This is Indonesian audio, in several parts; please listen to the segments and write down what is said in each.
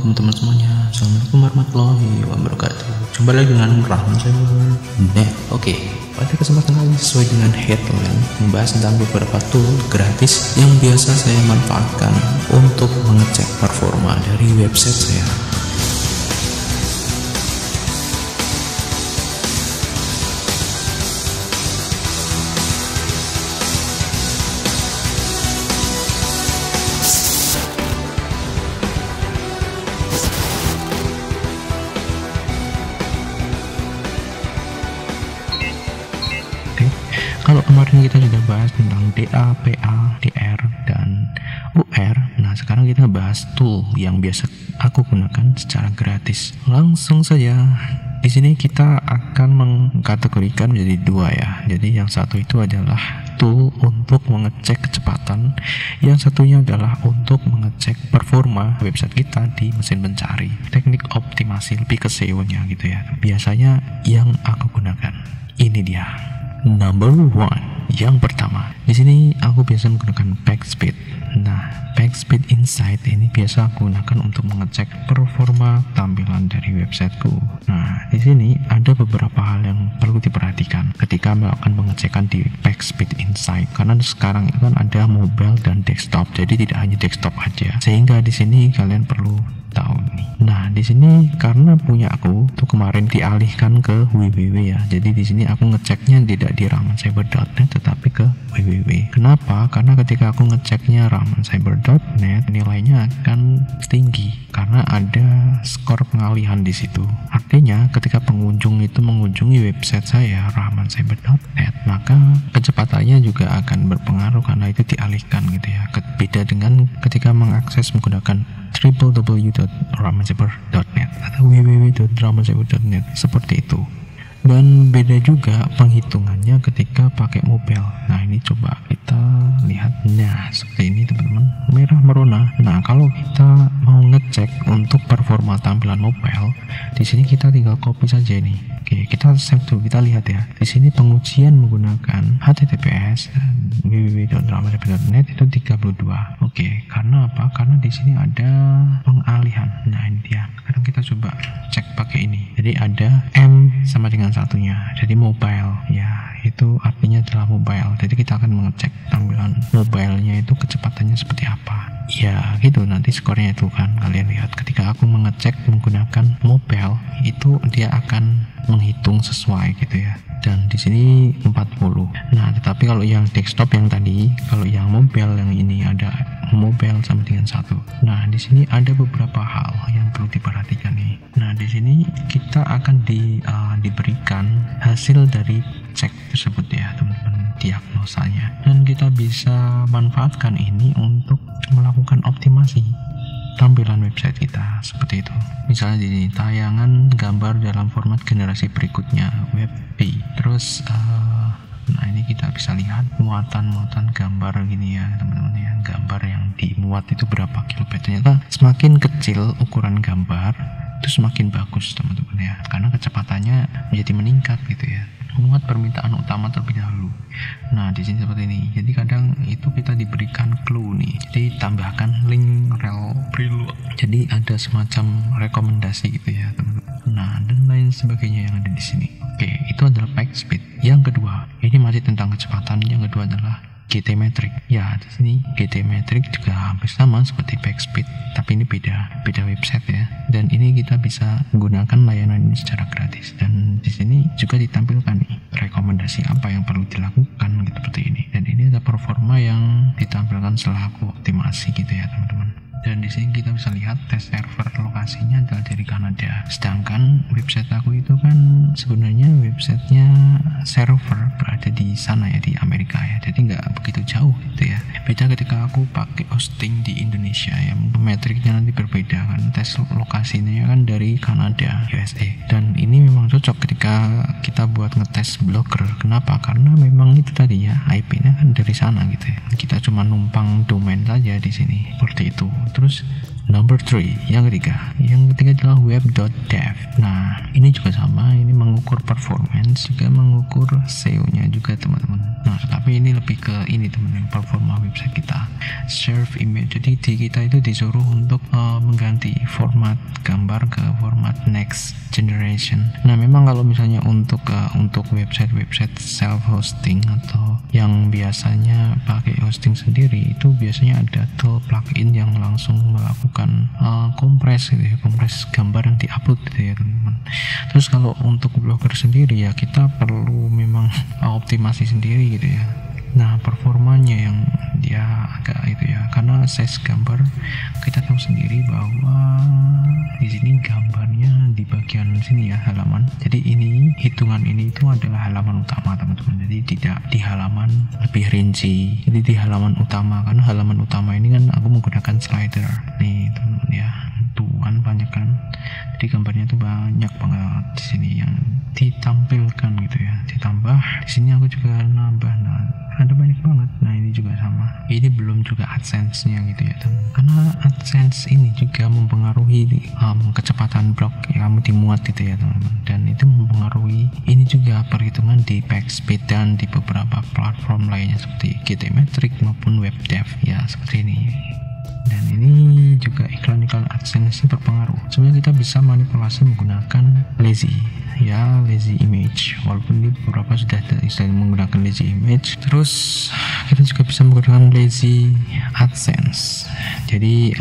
teman-teman semuanya, assalamualaikum warahmatullahi wabarakatuh. Jumpa lagi dengan Rahman Cyber. Oke, pada kesempatan kali sesuai dengan headline membahas tentang beberapa tool gratis yang biasa saya manfaatkan untuk mengecek performa dari website saya. Kalau kemarin kita sudah bahas tentang DA, PA, DR, dan UR, nah sekarang kita bahas tool yang biasa aku gunakan secara gratis. Langsung saja, di sini kita akan mengkategorikan menjadi dua ya. Jadi yang satu itu adalah tool untuk mengecek kecepatan, yang satunya adalah untuk mengecek performa website kita di mesin pencari. Teknik optimasi lebih ke SEO-nya gitu ya. Biasanya yang aku gunakan ini dia. Number one, yang pertama, di sini aku biasa menggunakan Backspeed. Nah, Backspeed Insight ini biasa aku gunakan untuk mengecek performa tampilan dari websiteku. Nah, di sini ada beberapa hal yang perlu diperhatikan ketika melakukan pengecekan di Backspeed Insight. Karena sekarang itu kan ada mobile dan desktop, jadi tidak hanya desktop aja. Sehingga di sini kalian perlu tahu nih. Nah, di sini karena punya aku tuh kemarin dialihkan ke www ya. Jadi di sini aku ngeceknya tidak di rahmancyber.net tetapi ke www. Kenapa? Karena ketika aku ngeceknya rahmancyber.net nilainya akan tinggi karena ada skor pengalihan di situ. Artinya ketika pengunjung itu mengunjungi website saya rahmancyber.net, maka kecepatannya juga akan berpengaruh karena itu dialihkan gitu ya. Beda dengan ketika mengakses menggunakan www.rahmancyber.net atau www.rahmancyber.net seperti itu. Dan beda juga penghitungannya ketika pakai mobile. Nah, ini coba kita lihat. Nah, seperti ini teman-teman, merah merona. Nah, kalau kita mau ngecek untuk performa tampilan mobile, di sini kita tinggal copy saja ini. Oke, kita save dulu, kita lihat ya. Di sini pengujian menggunakan HTTPS www.rahmancyber.net itu 32. Oke, karena apa? Karena di sini ada pengalihan. Nah, ini dia. Sekarang kita coba cek pakai ini. Jadi ada M sama dengan satunya. Jadi mobile ya, itu artinya adalah mobile. Jadi kita akan mengecek tampilan mobilenya itu kecepatannya seperti apa. Ya gitu, nanti skornya itu kan kalian lihat ketika aku mengecek menggunakan mobile itu dia akan menghitung sesuai gitu ya. Dan di sini 40. Nah, tetapi kalau yang desktop yang tadi, kalau yang mobile yang ini ada mobile sama dengan 1. Nah, di sini ada beberapa hal yang perlu diperhatikan nih. Nah, di sini kita akan diberikan hasil dari cek tersebut ya, teman-teman, diagnosanya. Dan kita bisa manfaatkan ini untuk melakukan optimasi tampilan website kita seperti itu. Misalnya di tayangan gambar dalam format generasi berikutnya WebP. Terus nah ini kita bisa lihat muatan gambar gini ya teman-teman ya. Gambar yang dimuat itu berapa kilobyte. Ternyata semakin kecil ukuran gambar itu semakin bagus teman-teman ya. Karena kecepatannya menjadi meningkat gitu ya. Muat permintaan utama terlebih dahulu. Nah, di sini seperti ini. Jadi kadang itu kita diberikan clue nih. Jadi tambahkan link rel preload. Jadi ada semacam rekomendasi gitu ya, teman-teman. Nah, dan lain sebagainya yang ada di sini. Oke, itu adalah Backspeed. Yang kedua, ini masih tentang kecepatan. Yang kedua adalah GTmetrix. Ya, di sini GTmetrix juga hampir sama seperti Backspeed, tapi ini beda website ya. Dan ini kita bisa menggunakan layanan ini secara gratis. Dan di sini juga ditampilkan nih rekomendasi apa yang perlu dilakukan gitu seperti ini. Dan ini ada performa yang ditampilkan setelah aku optimasi gitu ya, teman-teman. Dan di sini kita bisa lihat tes server lokasinya adalah dari Kanada. Sedangkan website aku itu kan sebenarnya websitenya server berada di sana ya, di Amerika ya. Jadi nggak begitu jauh gitu ya. Beda ketika aku pakai hosting di Indonesia ya, metriknya nanti berbeda kan. Tes lokasinya kan dari Kanada, USA. Dan ini memang cocok ketika kita buat ngetes blogger. Kenapa? Karena memang itu tadi ya, IP-nya kan dari sana gitu ya. Kita cuma numpang domain saja di sini. Seperti itu. Terus Number 3, yang ketiga adalah web.dev. Nah, ini juga sama, ini mengukur performance, juga mengukur SEO-nya juga teman-teman. Nah, tapi ini lebih ke ini teman-teman, performa website kita. Serve image, jadi di kita itu disuruh untuk mengganti format gambar ke format next generation. Nah, memang kalau misalnya untuk website self hosting atau yang biasanya pakai hosting sendiri, itu biasanya ada tool plugin yang langsung melakukan kompres gitu ya, kompres gambar yang diupload gitu ya teman-teman. Terus kalau untuk blogger sendiri ya kita perlu memang optimasi sendiri gitu ya. Nah, performanya yang dia agak itu ya, karena size gambar kita tahu sendiri bahwa di sini gambarnya di bagian sini ya, halaman. Jadi ini hitungan ini itu adalah halaman utama teman-teman. Jadi tidak di halaman lebih rinci. Jadi di halaman utama, karena halaman utama ini kan aku menggunakan slider. Nih teman-teman ya, tuan banyak kan. Jadi gambarnya tuh banyak banget di sini yang ditampilkan gitu ya. Ditambah di sini aku juga nambah, nah ada banyak banget. Nah ini juga sama, ini belum juga AdSense-nya gitu ya teman, karena AdSense ini juga mempengaruhi kecepatan blog yang kamu dimuat gitu ya teman-teman, dan itu mempengaruhi ini juga perhitungan di page speed dan di beberapa platform lainnya seperti GTmetrix maupun WebDev ya, seperti ini. Dan ini juga iklan AdSense berpengaruh. Sebenarnya kita bisa manipulasi menggunakan lazy image, walaupun di beberapa sudah menggunakan lazy image. Terus kita juga bisa menggunakan lazy AdSense. Jadi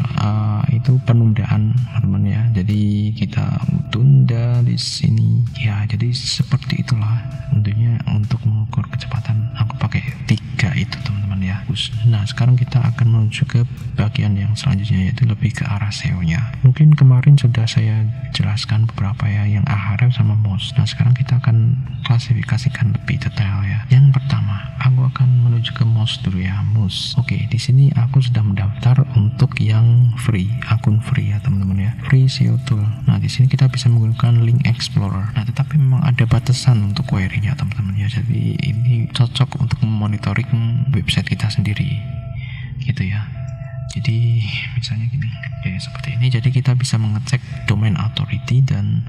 itu penundaan teman-teman ya. Jadi kita tunda di sini ya. Jadi seperti itulah tentunya untuk mengukur kecepatan. Aku pakai 3 itu teman-teman ya. Nah, sekarang kita akan menuju ke bagian yang selanjutnya, yaitu lebih ke arah SEO-nya. Mungkin kemarin sudah saya jelaskan beberapa ya, yang Ahrefs sama Moz. Nah, sekarang kita akan klasifikasikan lebih detail ya. Yang pertama, aku akan menuju ke Moz dulu ya, Moz. Oke, di sini aku sudah mendaftar untuk yang free, akun free ya teman-teman ya, free SEO tool. Nah, di sini kita bisa menggunakan link explorer. Nah, tetapi memang ada batasan untuk query-nya teman-teman ya. Jadi ini cocok untuk memonitoring website kita sendiri gitu ya. Jadi misalnya gini, kayak seperti ini. Jadi kita bisa mengecek domain authority dan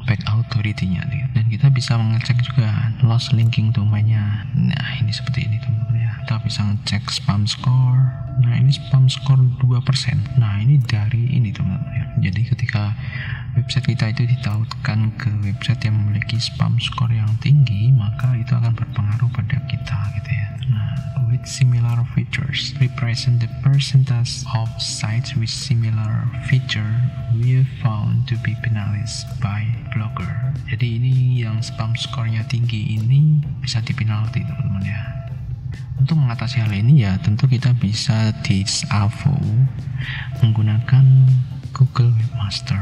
back authority-nya, dan kita bisa mengecek juga loss linking domainnya. Nah, ini seperti ini teman-teman ya. Kita bisa ngecek spam score. Nah, ini spam score 2%. Nah, ini dari ini teman-teman ya. Jadi ketika website kita itu ditautkan ke website yang memiliki spam score yang tinggi, maka itu akan berpengaruh pada kita gitu ya. Nah, with similar features represent the percentage of sites with similar feature we found to be penalized by blogger. Jadi ini yang spam score-nya tinggi ini bisa dipenalti teman-teman ya. Untuk mengatasi hal ini ya tentu kita bisa disavow menggunakan Google Webmaster.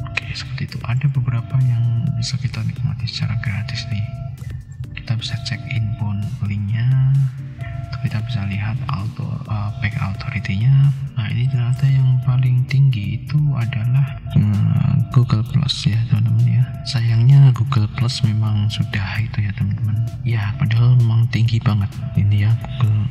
Oke, seperti itu. Ada beberapa yang bisa kita nikmati secara gratis nih. Kita bisa cek inbound linknya, kita bisa lihat back authority-nya. Nah, ini ternyata yang paling tinggi itu adalah Google Plus ya teman-teman ya. Sayangnya Google Plus memang sudah itu ya teman-teman ya, padahal memang tinggi banget ini ya Google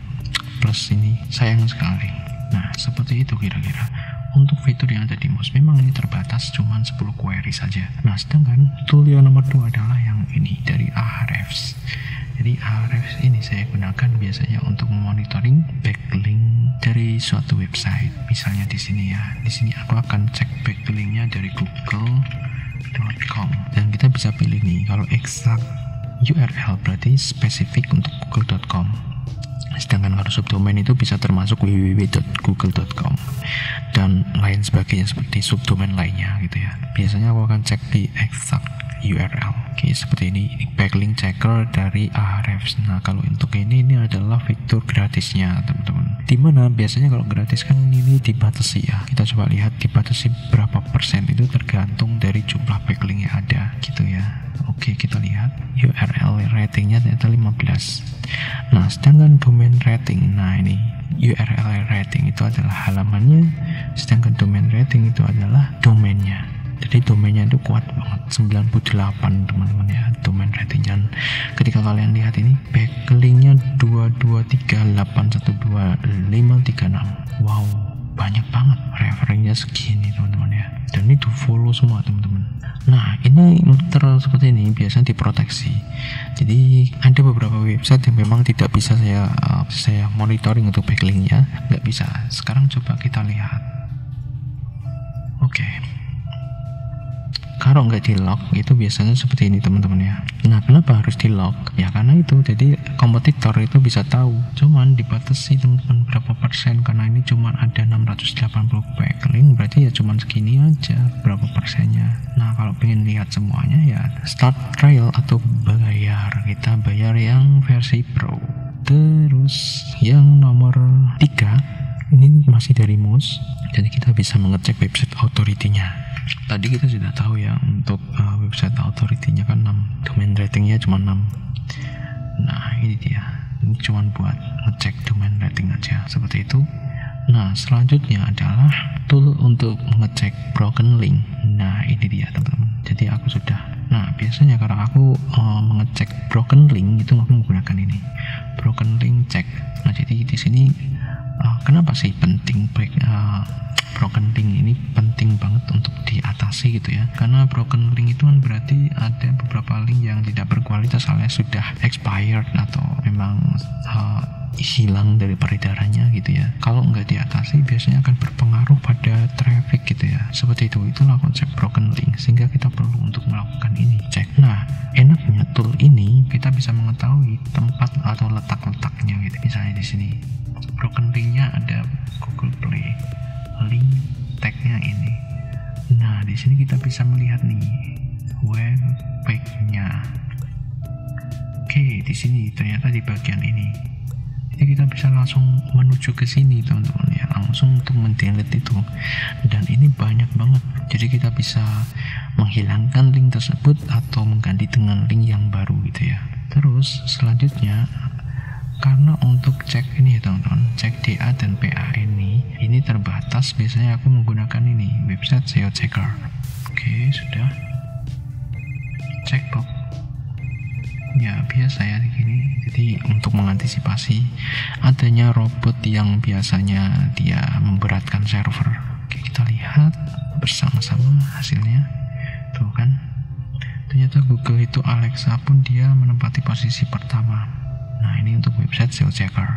Plus ini, sayang sekali. Nah, seperti itu kira-kira. Untuk fitur yang ada di Moz memang ini terbatas, cuman 10 query saja. Nah, sedangkan tool yang nomor 2 adalah yang ini dari Ahrefs. Jadi Ahrefs ini saya gunakan biasanya untuk memonitoring backlink dari suatu website. Misalnya di sini ya. Di sini aku akan cek backlinknya dari google.com, dan kita bisa pilih nih, kalau exact URL berarti spesifik untuk google.com. Sedangkan kalau subdomain itu bisa termasuk www.google.com dan lain sebagainya seperti subdomain lainnya gitu ya. Biasanya aku akan cek di exact URL. Oke, seperti ini backlink checker dari Ahrefs. Nah, kalau untuk ini adalah fitur gratisnya teman-teman. Dimana biasanya kalau gratis kan ini dibatasi ya. Kita coba lihat dibatasi berapa persen, itu tergantung dari jumlah backlink yang ada gitu ya. Oke, kita lihat URL ratingnya ternyata 15. Nah, sedangkan domain rating, nah ini URL rating itu adalah halamannya, sedangkan domain rating itu adalah domainnya. Jadi domainnya itu kuat banget, 98 teman-teman ya domain ratingnya. Ketika kalian lihat ini backlinknya 223812536. Wow, banyak banget referensinya segini teman-teman ya, dan itu follow semua teman-teman. Nah ini seperti ini biasanya diproteksi. Jadi ada beberapa website yang memang tidak bisa saya monitoring untuk backlinknya, nggak bisa. Sekarang coba kita lihat. Oke. Kalau nggak di lock itu biasanya seperti ini teman-teman ya. Nah kenapa harus di lock? Ya karena itu, jadi kompetitor itu bisa tahu. Cuman dibatasi teman-teman berapa persen, karena ini cuman ada 680 backlink, berarti ya cuman segini aja berapa persennya. Nah kalau pengen lihat semuanya ya start trial atau bayar. Kita bayar yang versi pro. Terus yang nomor 3 ini masih dari Moose, jadi kita bisa mengecek website authority-nya. Tadi kita sudah tahu ya untuk website authority-nya kan 6, domain ratingnya cuma 6. Nah ini dia, ini cuma buat ngecek domain rating aja seperti itu. Nah selanjutnya adalah tool untuk ngecek broken link. Nah ini dia teman-teman, jadi aku sudah, nah biasanya kalau aku mengecek broken link itu aku menggunakan ini, broken link check. Nah jadi di sini kenapa sih penting broken link ini penting banget untuk diatasi gitu ya, karena broken link itu kan berarti ada beberapa link yang tidak berkualitas alias sudah expired atau memang hilang dari peredarannya gitu ya. Kalau nggak diatasi biasanya akan berpengaruh pada traffic gitu ya, seperti itu. Itulah konsep broken link, sehingga kita perlu untuk melakukan ini cek. Nah enaknya tool ini kita bisa mengetahui tempat atau letak-letaknya gitu. Misalnya di sini broken linknya ada Google Play, link tagnya ini. Nah di sini kita bisa melihat nih web page-nya. Oke, di sini ternyata di bagian ini. Jadi kita bisa langsung menuju ke sini teman-teman ya, langsung untuk mendelete itu. Dan ini banyak banget. Jadi kita bisa menghilangkan link tersebut atau mengganti dengan link yang baru gitu ya. Terus selanjutnya, karena untuk cek ini ya teman-teman, cek DA dan PA ini terbatas, biasanya aku menggunakan ini website SEO checker. Oke, sudah checkbox ya biasa ya gini. Jadi untuk mengantisipasi adanya robot yang biasanya dia memberatkan server. Oke, kita lihat bersama-sama hasilnya tuh kan, ternyata Google itu Alexa pun dia menempati posisi pertama. Nah ini untuk website SEO checker.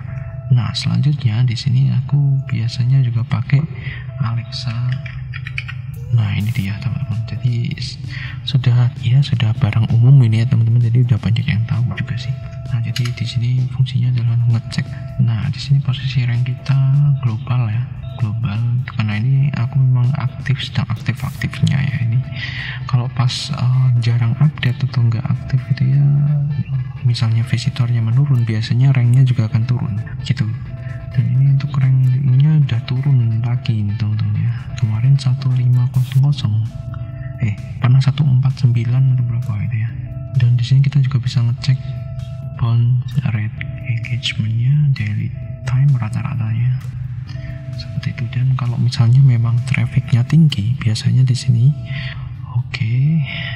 Nah selanjutnya di sini aku biasanya juga pakai Alexa. Nah ini dia teman-teman, jadi sudah barang umum ini ya teman-teman, jadi udah banyak yang tahu juga sih. Nah jadi di sini fungsinya adalah ngecek. Nah di sini posisi rank kita global ya, global, karena ini aku memang sedang aktifnya ya ini. Kalau pas jarang update atau enggak aktif gitu ya, misalnya visitornya menurun, biasanya ranknya juga akan turun gitu. Dan ini untuk ranknya udah turun lagi teman-teman ya, kemarin 1500 pernah 149 atau berapa gitu ya. Dan di sini kita juga bisa ngecek bounce rate, engagementnya, daily time rata-ratanya seperti itu. Dan kalau misalnya memang trafficnya tinggi, biasanya di sini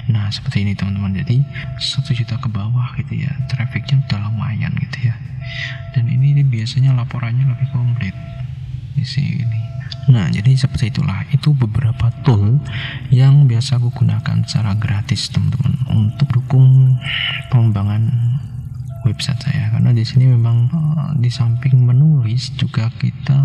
nah seperti ini teman-teman, jadi 1 juta ke bawah gitu ya, trafficnya udah lumayan gitu ya. Dan ini biasanya laporannya lebih komplit di sini. Nah jadi seperti itulah, itu beberapa tool yang biasa aku gunakan secara gratis teman-teman untuk dukung pengembangan website saya, karena di sini memang di samping menulis juga kita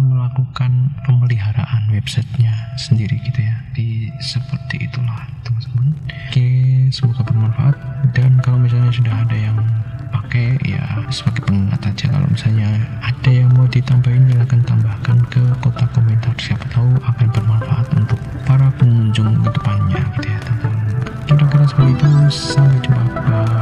melakukan pemeliharaan websitenya sendiri gitu ya. Di seperti itulah teman-teman. Oke, semoga bermanfaat, dan kalau misalnya sudah ada yang pakai ya sebagai pengingat aja, kalau misalnya ada yang mau ditambahin silahkan tambahkan ke kotak komentar, siapa tahu akan bermanfaat untuk para pengunjung ke depannya gitu ya teman-teman. Kira-kira seperti itu, sampai jumpa. Bye.